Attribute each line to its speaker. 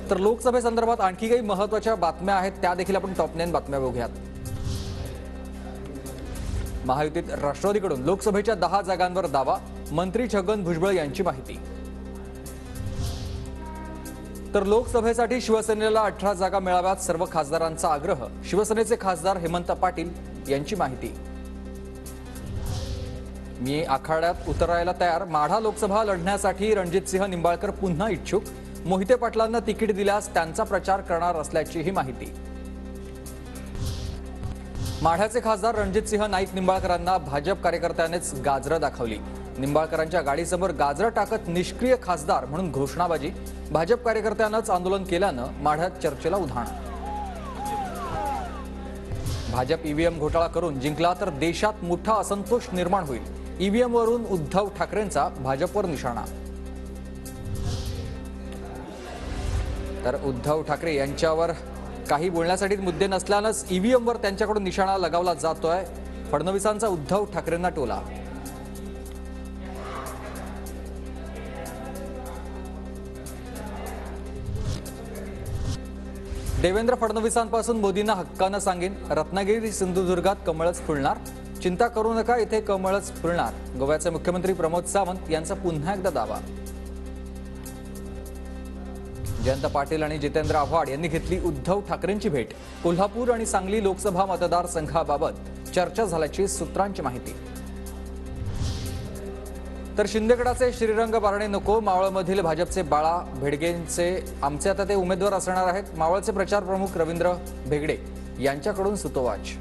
Speaker 1: तर लोकसभेसंदर्भात आणखी काही महत्त्वाच्या बातम्या आहेत, त्या देखील आपण टॉप 9 बातम्या बघूयात। महायुतीत राष्ट्रवादीकडून लोकसभेच्या 10 जागांवर दावा, मंत्री छगन भुजबळ यांची माहिती। तर लोकसभेसाठी शिवसेनेला 18 जागा मिळाव्यात, सर्व खासदारांचा आग्रह, शिवसेनेचे खासदार हेमंत पाटील यांची माहिती। मी आखाड्यात उतरायला तयार, माढा लोकसभा लढण्यासाठी रणजितसिंह निंबाळकर पुन्हा इच्छुक, मोहिते पाटलांना तिकीट दिल्यास त्यांचा प्रचार करणार असल्याचीही माहिती। माढ्याचे खासदार रणजितसिंह नाईक निंबाळकरांना भाजप कार्यकर्त्यांनीच गाजरं दाखवली। निंबाळकरांच्या गाडीसमोर गाजरं टाकत निष्क्रिय खासदार म्हणून घोषणाबाजी, भाजप कार्यकर्त्यांनाच आंदोलन केल्यानं माढ्यात चर्चेला उधाण। भाजप ईव्हीएम घोटाळा करून जिंकला तर देशात मोठा असंतोष निर्माण होईल, ईव्हीएमवरून उद्धव ठाकरेंचा भाजपवर निशाणा। तर उद्धव ठाकरे यांच्यावर काही बोलण्यासाठी मुद्दे नसल्यानंच ईव्हीएमवर त्यांच्याकडून निशाणा लगावला जातोय, फडणवीसांचा उद्धव ठाकरेंना टोला। देवेंद्र फडणवीसांपासून मोदींना हक्कानं सांगेन, रत्नागिरी सिंधुदुर्गात कमळच फुलणार, चिंता करू नका, इथे कमळच फुलणार, गोव्याचे मुख्यमंत्री प्रमोद सावंत यांचा पुन्हा एकदा दावा। जयंत पाटील आणि जितेंद्र आव्हाड यांनी घेतली उद्धव ठाकरेंची भेट, कोल्हापूर आणि सांगली लोकसभा मतदारसंघाबाबत चर्चा झाल्याची सूत्रांची माहिती। तर शिंदेगडाचे श्रीरंग बारणे नको, मावळमधील भाजपचे बाळा भेडगेंचे आमचे आता ते उमेदवार असणार आहेत, मावळचे प्रचार प्रमुख रवींद्र भेगडे यांच्याकडून सुतोवाच।